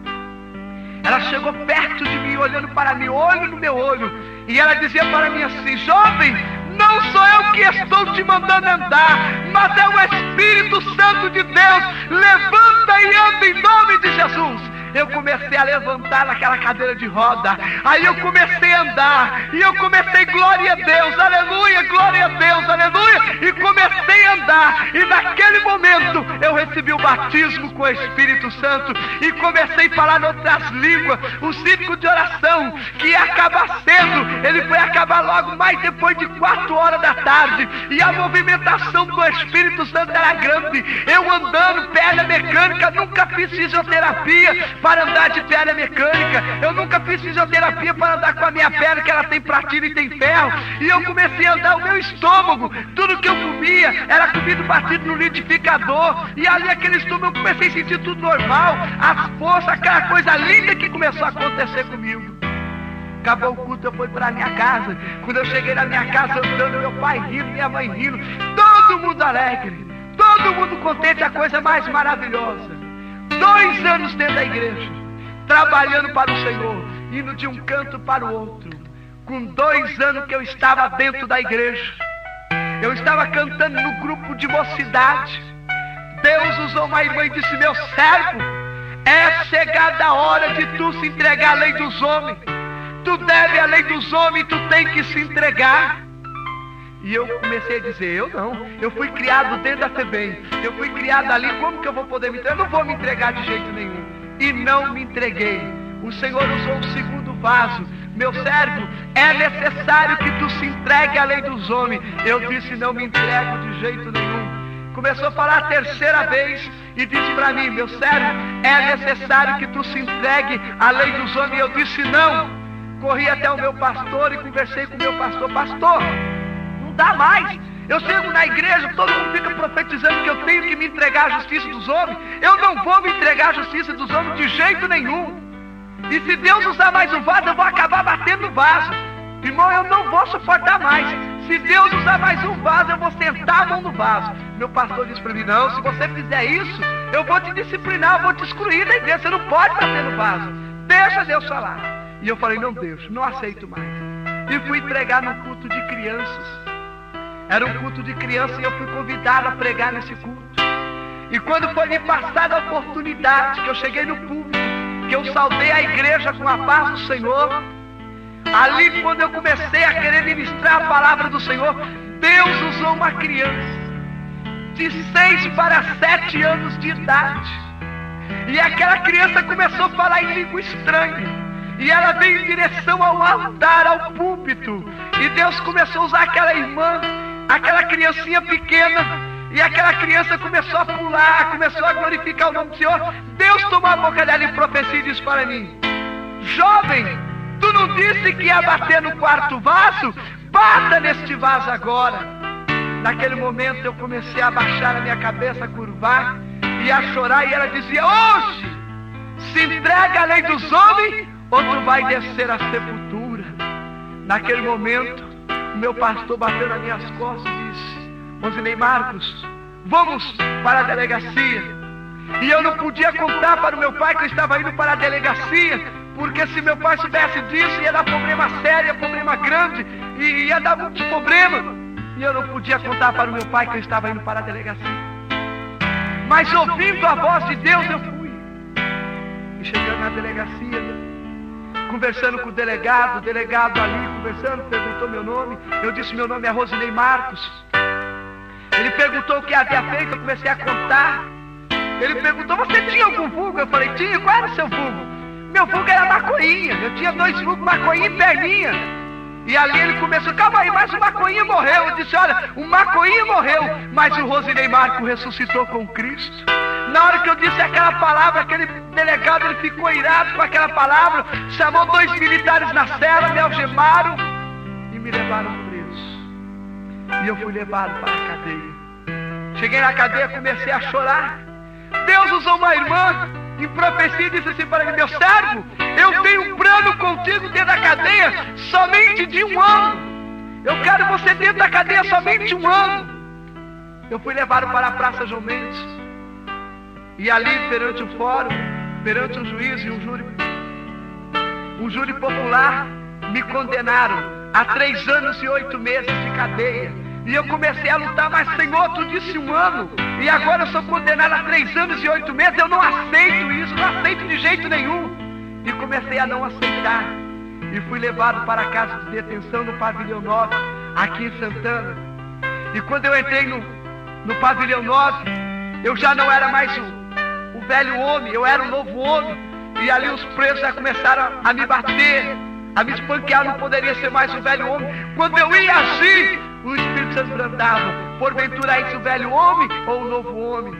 Ela chegou perto de mim, olhando para mim, olho no meu olho. E ela dizia para mim assim: jovem, não sou eu que estou te mandando andar, mas é o Espírito Santo de Deus. Levanta e anda em nome de Jesus. Eu comecei a levantar naquela cadeira de roda. Aí eu comecei a andar. E eu comecei: glória a Deus, aleluia, glória a Deus, aleluia. E comecei a andar. E naquele momento eu recebi o batismo com o Espírito Santo. E comecei a falar em outras línguas. O círculo de oração que ia acabar cedo, ele foi acabar logo mais depois de 4 horas da tarde. E a movimentação do Espírito Santo era grande. Eu andando, perna mecânica, nunca fiz fisioterapia para andar de perna mecânica. Eu nunca fiz fisioterapia para andar com a minha perna, que ela tem platina e tem ferro. E eu comecei a andar, o meu estômago, tudo que eu comia era comida batida no liquidificador. E ali aquele estômago eu comecei a sentir tudo normal. As forças, aquela coisa linda que começou a acontecer comigo. Acabou o culto, eu fui para a minha casa. Quando eu cheguei na minha casa, andando, meu pai rindo, minha mãe rindo, todo mundo alegre, todo mundo contente, a coisa mais maravilhosa. 2 anos dentro da igreja, trabalhando para o Senhor, indo de um canto para o outro. Com 2 anos que eu estava dentro da igreja, eu estava cantando no grupo de mocidade. Deus usou uma irmã e disse: meu servo, é chegada a hora de tu se entregar à lei dos homens. Tu deve a lei dos homens, tu tem que se entregar. E eu comecei a dizer: eu não, eu fui criado dentro da FEBEM, eu fui criado ali, como que eu vou poder me entregar? Eu não vou me entregar de jeito nenhum. E não me entreguei. O Senhor usou o segundo vaso: meu servo, é necessário que tu se entregue à lei dos homens. Eu disse: não me entrego de jeito nenhum. Começou a falar a terceira vez e disse para mim: meu servo, é necessário que tu se entregue à lei dos homens. Eu disse: não. Corri até o meu pastor e conversei com o meu pastor: pastor, dá mais. Eu chego na igreja, todo mundo fica profetizando que eu tenho que me entregar à justiça dos homens. Eu não vou me entregar à justiça dos homens de jeito nenhum. E se Deus usar mais um vaso, eu vou acabar batendo o vaso. Irmão, eu não vou suportar mais. Se Deus usar mais um vaso, eu vou sentar a mão no vaso. Meu pastor disse para mim: não, se você fizer isso, eu vou te disciplinar, eu vou te excluir da igreja. Você não pode bater no vaso. Deixa Deus falar. E eu falei: não, Deus, não aceito mais. E fui pregar no culto de crianças. Era um culto de criança e eu fui convidado a pregar nesse culto. E quando foi me passada a oportunidade, que eu cheguei no púlpito, que eu saudei a igreja com a paz do Senhor, ali quando eu comecei a querer ministrar a palavra do Senhor, Deus usou uma criança de 6 para 7 anos de idade. E aquela criança começou a falar em língua estranha. E ela veio em direção ao altar, ao púlpito. E Deus começou a usar aquela irmã, aquela criancinha pequena. E aquela criança começou a pular, começou a glorificar o nome do Senhor. Deus tomou a boca dela em profecia e disse para mim: jovem, tu não disse que ia bater no 4º vaso? Bata neste vaso agora. Naquele momento eu comecei a baixar a minha cabeça, a curvar e a chorar. E ela dizia: oxe, se entrega a lei dos homens ou tu vai descer à sepultura. Naquele momento, o meu pastor bateu nas minhas costas e disse: Rosinei Marcos, vamos para a delegacia. E eu não podia contar para o meu pai que eu estava indo para a delegacia, porque se meu pai soubesse disso, ia dar problema sério, problema grande, e ia dar muitos problemas. E eu não podia contar para o meu pai que eu estava indo para a delegacia. Mas ouvindo a voz de Deus, eu fui. E chegando na delegacia, conversando com o delegado ali, conversando, perguntou meu nome. Eu disse: meu nome é Rosinei Marcos. Ele perguntou o que havia feito, eu comecei a contar. Ele perguntou: você tinha algum vulgo? Eu falei: tinha. Qual era o seu vulgo? Meu vulgo era maconhinha. Eu tinha 2 vulgos, maconhinha e perninha. E ali ele começou: calma aí, mas o maconhinha morreu. Eu disse: olha, o maconhinha morreu, mas o Rosinei Marcos ressuscitou com Cristo. Na hora que eu disse aquela palavra, aquele delegado, ele ficou irado com aquela palavra, chamou 2 militares na cela, me algemaram e me levaram preso. E eu fui levado para a cadeia. Cheguei na cadeia, comecei a chorar. Deus usou uma irmã em profecia, disse assim para mim: meu servo, eu tenho um plano contigo dentro da cadeia somente de 1 ano. Eu quero você dentro da cadeia somente 1 ano. Eu fui levado para a Praça João Mendes. E ali, perante o fórum, perante um juiz e um júri popular, me condenaram a 3 anos e 8 meses de cadeia. E eu comecei a lutar: mas Senhor, tu disse 1 ano, e agora eu sou condenado a 3 anos e 8 meses, eu não aceito isso, não aceito de jeito nenhum. E comecei a não aceitar. E fui levado para a casa de detenção no Pavilhão 9, aqui em Santana. E quando eu entrei no Pavilhão 9, eu já não era mais o velho homem, eu era um novo homem. E ali os presos já começaram a me bater, a me espanquear, não poderia ser mais o velho homem. Quando eu ia agir, o Espírito Santo brandava: porventura é esse o velho homem ou o novo homem?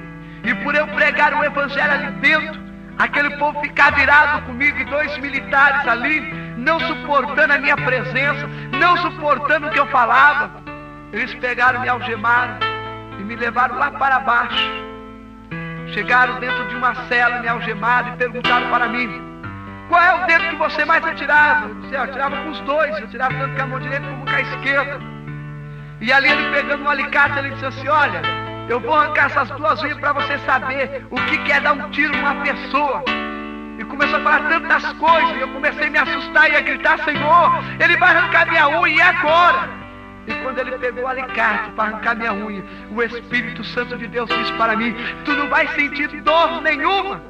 E por eu pregar o evangelho ali dentro, aquele povo ficar virado comigo, e 2 militares ali, não suportando a minha presença, não suportando o que eu falava, eles pegaram, me algemaram e me levaram lá para baixo. Chegaram dentro de uma cela, me algemaram e perguntaram para mim: qual é o dedo que você mais atirava? Eu disse: eu atirava com os 2, eu atirava tanto com a mão direita como com a esquerda. E ali ele, pegando um alicate, ele disse assim: olha, eu vou arrancar essas 2 unhas para você saber o que é dar um tiro numa pessoa. E começou a falar tantas coisas, e eu comecei a me assustar e a gritar: Senhor, ele vai arrancar minha unha, e agora? E quando ele pegou o alicate para arrancar minha unha, o Espírito Santo de Deus disse para mim: tu não vai sentir dor nenhuma.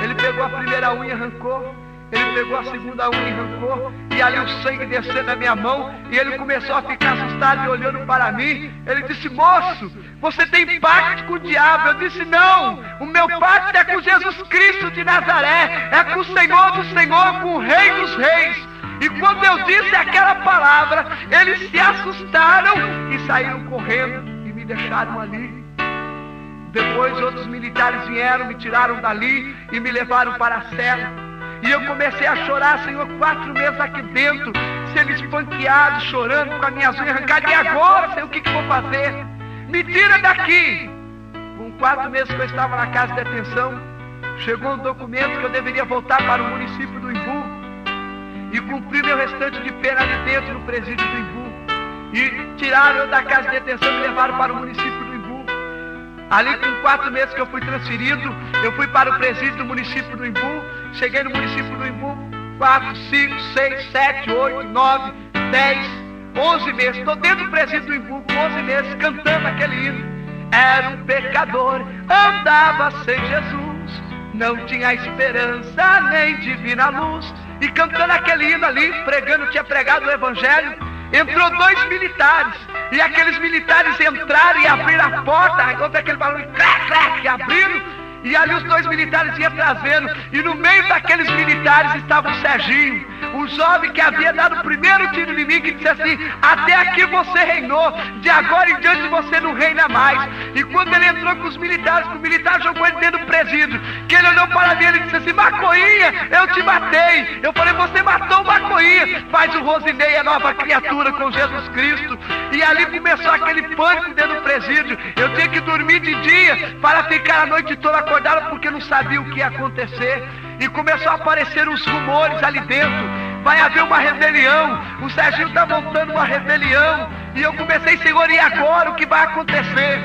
Ele pegou a primeira unha e arrancou. Ele pegou a segunda unha e arrancou. E ali o sangue descendo na minha mão. E ele começou a ficar assustado e olhando para mim. Ele disse: moço, você tem pacto com o diabo? Eu disse: não, o meu pacto é com Jesus Cristo de Nazaré. É com o Senhor do Senhor, com o Rei dos Reis. E quando eu disse aquela palavra, eles se assustaram e saíram correndo e me deixaram ali. Depois outros militares vieram, me tiraram dali e me levaram para a cela. E eu comecei a chorar: Senhor, 4 meses aqui dentro, sendo espanqueado, chorando, com as minhas unhas arrancadas. E agora, Senhor, o que eu vou fazer? Me tira daqui. Com 4 meses que eu estava na casa de detenção, chegou um documento que eu deveria voltar para o município do Imbu e cumprir meu restante de pena ali dentro no presídio do Imbu. E tiraram eu da casa de detenção e me levaram para o município do Imbu. Ali, com 4 meses que eu fui transferido, eu fui para o presídio do município do Imbu. Cheguei no município do Imbu 4, 5, 6, 7, 8, 9, 10, 11 meses. Estou dentro do presídio do Imbu com 11 meses, cantando aquele hino. Era um pecador, andava sem Jesus, não tinha esperança nem divina luz. E cantando aquele hino ali, pregando, tinha pregado o evangelho. Entrou 2 militares, e aqueles militares entraram e abriram a porta. Houve aquele barulho, crac, crac, que abriram. E ali os 2 militares iam trazendo. E no meio daqueles militares estava o Serginho, o jovem que havia dado o primeiro tiro em mim, que disse assim: até aqui você reinou, de agora em diante você não reina mais. E quando ele entrou com os militares, que o militar jogou ele dentro do presídio, que ele olhou para mim e disse assim: Macoinha, eu te matei. Eu falei: você matou o Macoinha, faz o Rosinei a nova criatura com Jesus Cristo. E ali começou aquele pânico dentro do presídio. Eu tinha que dormir de dia para ficar a noite toda acordado, porque não sabia o que ia acontecer. E começou a aparecer os rumores ali dentro: vai haver uma rebelião, o Serginho está montando uma rebelião. E eu comecei: Senhor, e agora o que vai acontecer?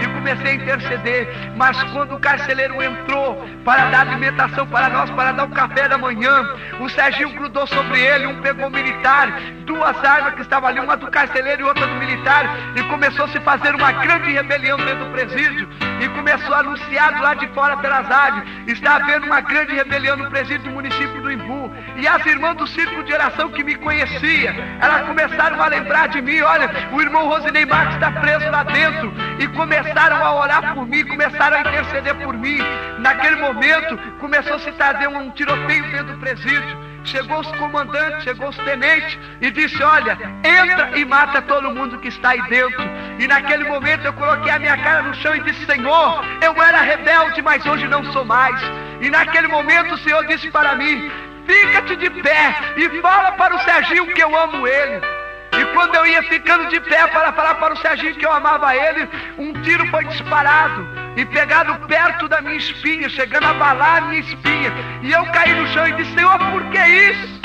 E comecei a interceder. Mas quando o carcereiro entrou para dar alimentação para nós, para dar o café da manhã, o Serginho grudou sobre ele, um pegou o militar, 2 armas que estavam ali, uma do carcereiro e outra do militar, e começou a se fazer uma grande rebelião dentro do presídio. E começou a anunciar do lado de fora pelas rádios: está havendo uma grande rebelião no presídio do município do Imbu. E as irmãs do círculo de oração que me conhecia, elas começaram a lembrar de mim: olha, o irmão Rosinei Marques está preso lá dentro. E começaram a orar por mim, começaram a interceder por mim. Naquele momento começou a se trazer um tiroteio dentro do presídio. Chegou os comandantes, chegou os tenentes e disse: olha, entra e mata todo mundo que está aí dentro. E naquele momento eu coloquei a minha cara no chão e disse: Senhor, eu era rebelde, mas hoje não sou mais. E naquele momento o Senhor disse para mim: fica-te de pé e fala para o Serginho que eu amo ele. E quando eu ia ficando de pé para falar para o Serginho que eu amava ele, um tiro foi disparado. e pegado perto da minha espinha, chegando a abalar a minha espinha. E eu caí no chão e disse: Senhor, por que isso?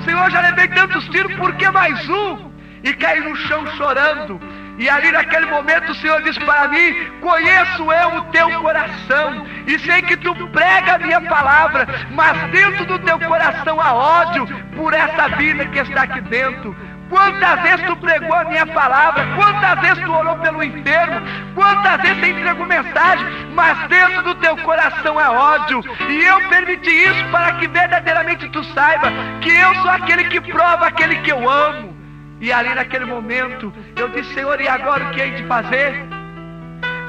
Senhor, já levei tantos tiros, por que mais um? E caí no chão chorando. E ali naquele momento o Senhor disse para mim: conheço eu o teu coração e sei que tu prega a minha palavra, mas dentro do teu coração há ódio por essa vida que está aqui dentro. Quantas vezes tu pregou a minha palavra, quantas vezes tu orou pelo enfermo, quantas vezes tu entregou mensagem, mas dentro do teu coração há ódio. E eu permiti isso para que verdadeiramente tu saiba que eu sou aquele que prova aquele que eu amo. E ali naquele momento eu disse: Senhor, e agora o que hei de fazer?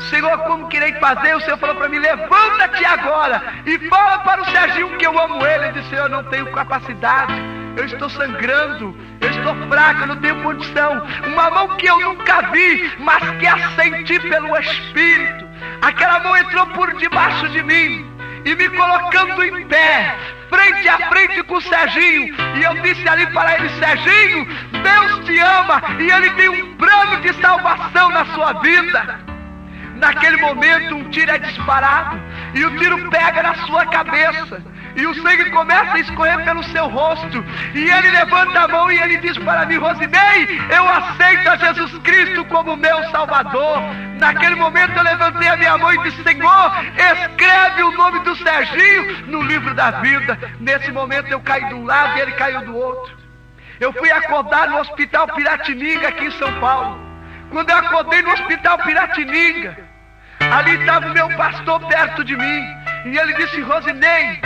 Senhor, como que irei fazer? O Senhor falou para mim: levanta-te agora e fala para o Serginho que eu amo ele. Eu disse: Senhor, eu não tenho capacidade, eu estou sangrando, eu estou fraco, eu não tenho condição. Uma mão que eu nunca vi, mas que a senti pelo Espírito. Aquela mão entrou por debaixo de mim e me colocando em pé, frente a frente com o Serginho. E eu disse ali para ele: Serginho, Deus te ama e Ele tem um plano de salvação na sua vida. Naquele momento um tiro é disparado e o tiro pega na sua cabeça e o sangue começa a escorrer pelo seu rosto. E ele levanta a mão e ele diz para mim: Rosinei, eu aceito a Jesus Cristo como meu Salvador. Naquele momento eu levantei a minha mão e disse: Senhor, escreve o nome do Serginho no livro da vida. Nesse momento eu caí de um lado e ele caiu do outro. Eu fui acordar no Hospital Piratininga aqui em São Paulo. Quando eu acordei no Hospital Piratininga, ali estava o meu pastor perto de mim e ele disse: Rosinei,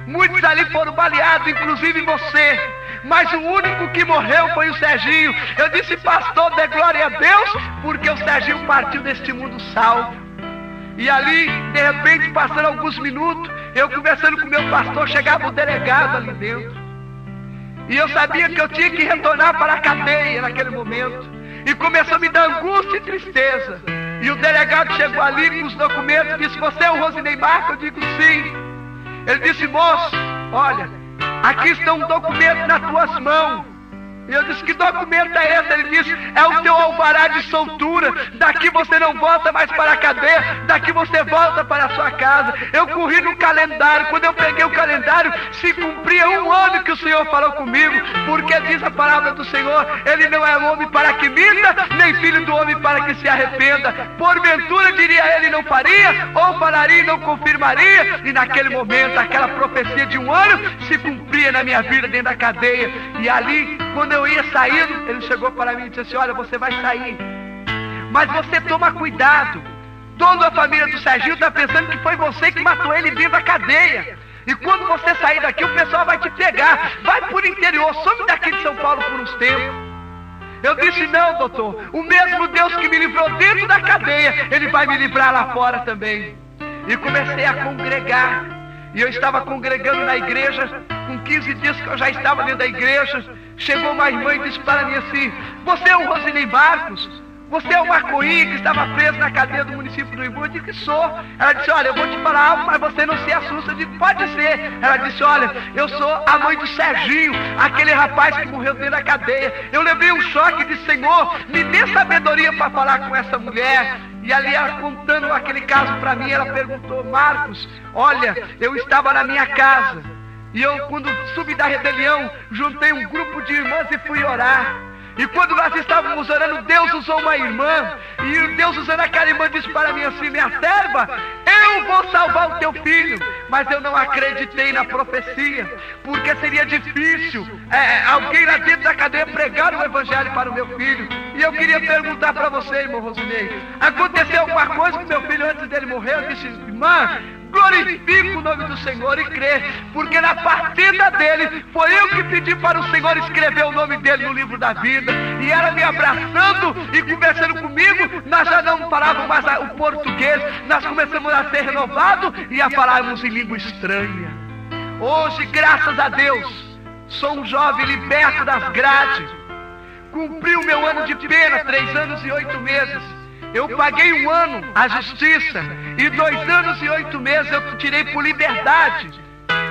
muitos ali foram baleados, inclusive você, mas o único que morreu foi o Serginho. Eu disse: pastor, dê glória a Deus, porque o Serginho partiu deste mundo salvo. E ali, de repente, passando alguns minutos, eu conversando com o meu pastor, chegava o delegado ali dentro. E eu sabia que eu tinha que retornar para a cadeia naquele momento. E começou a me dar angústia e tristeza. E o delegado chegou ali com os documentos e disse: você é o Rosinei Marcos? Eu digo: sim. Ele disse: moço, olha, aqui está um documento nas tuas mãos. E eu disse: que documento é esse? Ele disse: é o teu alvará de soltura. Daqui você não volta mais para a cadeia, daqui você volta para a sua casa. Eu corri no calendário. Quando eu peguei o calendário, se cumpria 1 ano que o Senhor falou comigo, porque diz a palavra do Senhor: Ele não é homem para que minta, nem filho do homem para que se arrependa. Porventura, diria ele, não faria, ou falaria e não confirmaria. E naquele momento, aquela profecia de 1 ano se cumpria na minha vida dentro da cadeia. E ali, quando eu ia saindo, ele chegou para mim e disse assim: olha, você vai sair, mas você toma cuidado. Toda a família do Serginho está pensando que foi você que matou ele dentro da cadeia. E quando você sair daqui, o pessoal vai te pegar. Vai por interior, some daqui de São Paulo por uns tempos. Eu disse: não, doutor, o mesmo Deus que me livrou dentro da cadeia, Ele vai me livrar lá fora também. E comecei a congregar. E eu estava congregando na igreja. Com 15 dias que eu já estava dentro da igreja, chegou uma irmã e disse para mim assim: você é o Rosinei Marcos? Você é o maconhinha que estava preso na cadeia do município do Imbu? Eu disse que sou. Ela disse: olha, eu vou te falar algo, mas você não se assusta. Eu disse: pode ser. Ela disse: olha, eu sou a mãe do Serginho, aquele rapaz que morreu dentro da cadeia. Eu levei um choque e disse: Senhor, me dê sabedoria para falar com essa mulher. E ali ela contando aquele caso para mim, ela perguntou: Marcos, olha, eu estava na minha casa. E eu, quando subi da rebelião, juntei um grupo de irmãs e fui orar. E quando nós estávamos orando, Deus usou uma irmã. E Deus usando aquela irmã disse para mim assim: minha serva, eu vou salvar o teu filho. Mas eu não acreditei na profecia, porque seria difícil alguém lá dentro da cadeia pregar o evangelho para o meu filho. E eu queria perguntar para você, irmão Rosinei, aconteceu alguma coisa com meu filho antes dele morrer? Eu disse: irmã, glorifique o nome do Senhor e crê, porque na partida dele foi eu que pedi para o Senhor escrever o nome dele no livro da vida. E ela me abraçando e conversando comigo, nós já não falávamos mais o português, nós começamos a ser renovados e a falarmos em língua estranha. Hoje, graças a Deus, sou um jovem liberto das grades. Cumpri o meu ano de pena, 3 anos e 8 meses. Eu paguei 1 ano à justiça e 2 anos e 8 meses eu tirei por liberdade.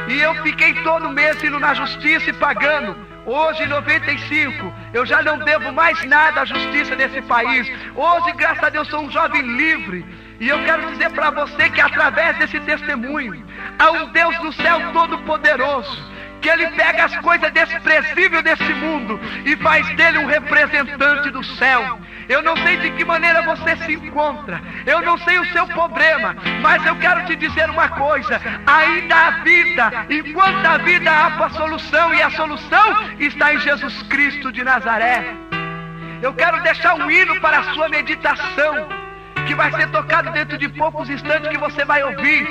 E eu fiquei todo mês indo na justiça e pagando. Hoje, em 95, eu já não devo mais nada à justiça desse país. Hoje, graças a Deus, sou um jovem livre. E eu quero dizer para você que através desse testemunho, há um Deus do céu todo-poderoso, que Ele pega as coisas desprezíveis desse mundo e faz dele um representante do céu. Eu não sei de que maneira você se encontra, eu não sei o seu problema, mas eu quero te dizer uma coisa: ainda há vida, enquanto há vida há a solução, e a solução está em Jesus Cristo de Nazaré. Eu quero deixar um hino para a sua meditação, que vai ser tocado dentro de poucos instantes, que você vai ouvir.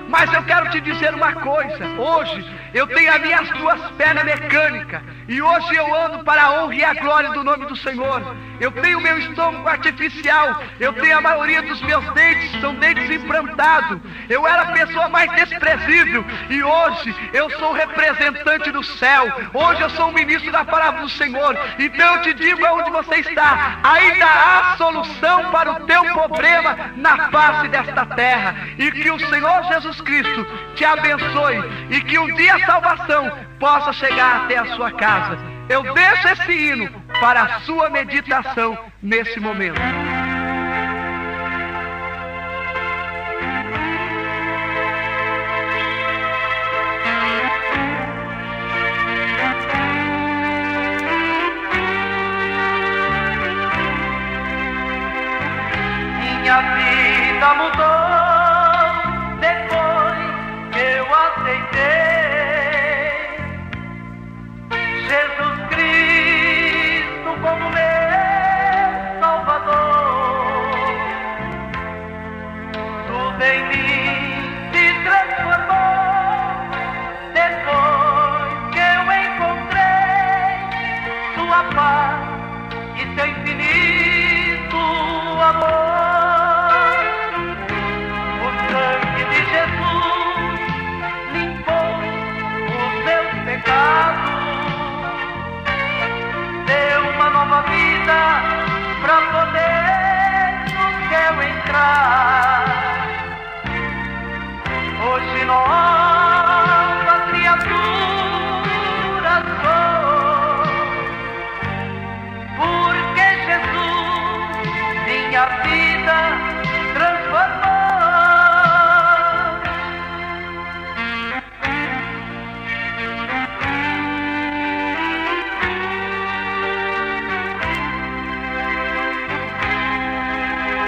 Mas eu quero te dizer uma coisa: hoje eu tenho as minhas duas pernas mecânicas, e hoje eu ando para a honra e a glória do nome do Senhor. Eu tenho meu estômago artificial, eu tenho a maioria dos meus dentes, são dentes implantados. Eu era a pessoa mais desprezível, e hoje eu sou o representante do céu. Hoje eu sou o ministro da palavra do Senhor. Então eu te digo aonde você está: ainda há solução para o teu problema na face desta terra. E que o Senhor Jesus Cristo te abençoe, e que um dia a salvação possa chegar até a sua casa. Eu deixo esse hino para a sua meditação nesse momento. Minha vida mudou depois que eu aceitei Jesus Cristo como meu Salvador. Tudo em mim se transformou depois que eu encontrei sua paz e seu infinito amor. O sangue de Jesus limpou os meus pecados, deu uma nova vida pra poder no céu entrar. Hoje nova criatura sou, porque Jesus minha vida transformou.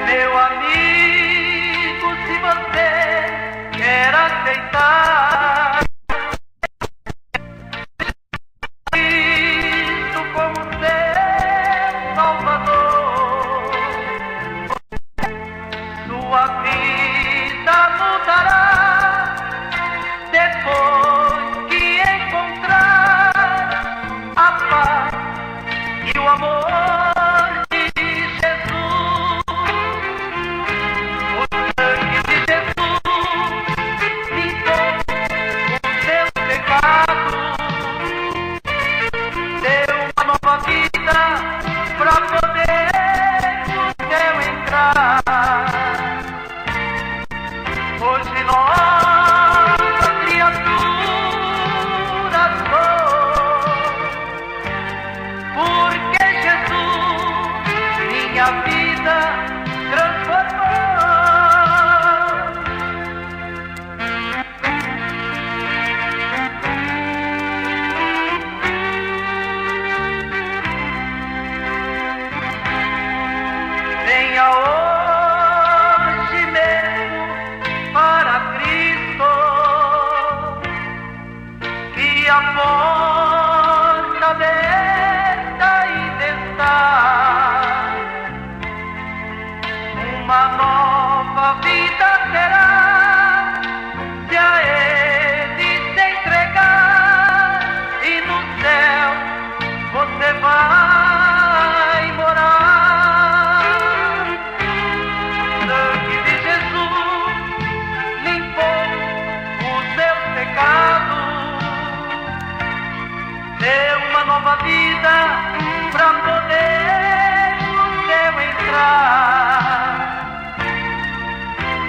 Meu amigo, se você quer aceitar Cristo como seu Salvador, sua vida mudará depois que encontrar a paz e o amor de Jesus. O sangue de Jesus limpou os seus pecados, deu uma nova vida pra poder no céu entrar. Hoje nova criatura sou, porque Jesus minha vida transformou. Venha hoje mesmo para Cristo, que a porta aberta ainda está. Uma nova vida terá se a Ele se entregar, e no céu você vai morar. O sangue de Jesus limpou os meus pecados, deu uma nova vida pra poder no céu entrar.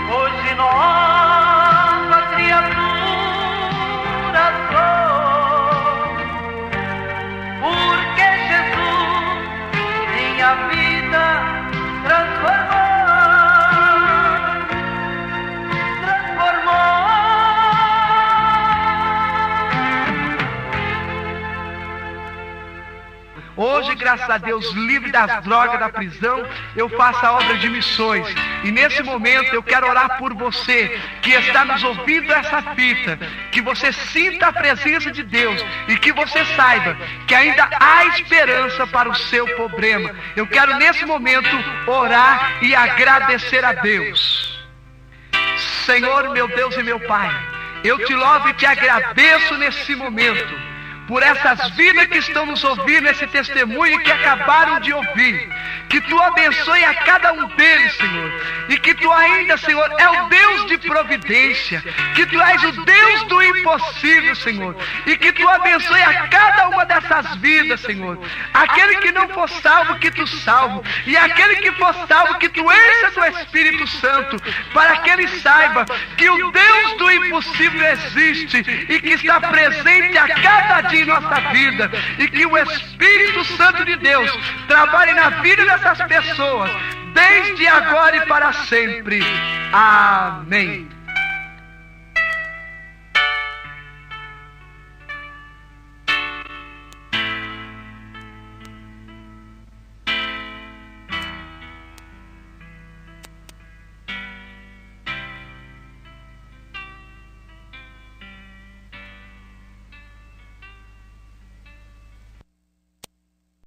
Hoje nova criatura sou, porque Jesus minha vida transformou. hoje, graças a Deus, livre das drogas, da prisão, eu faço a obra de missões. E nesse momento eu quero orar por você que está nos ouvindo essa fita, que você sinta a presença de Deus e que você saiba que ainda há esperança para o seu problema. Eu quero nesse momento orar e agradecer a Deus. Senhor, meu Deus e meu Pai, eu te louvo e te agradeço nesse momento por essas vidas que estão nos ouvindo, esse testemunho e que acabaram de ouvir. Que tu abençoe a cada um deles, Senhor. E que tu ainda, Senhor, é o Deus de providência. Que tu és o Deus do impossível, Senhor. E que tu abençoe a cada uma dessas vidas, Senhor. Aquele que não for salvo, que tu salve. E aquele que for salvo, que tu encha do Espírito Santo. Para que ele saiba que o Deus do impossível existe e que está presente a cada dia em nossa vida, e que o Espírito Santo de Deus trabalhe na vida dessas pessoas desde agora e para sempre. Amém.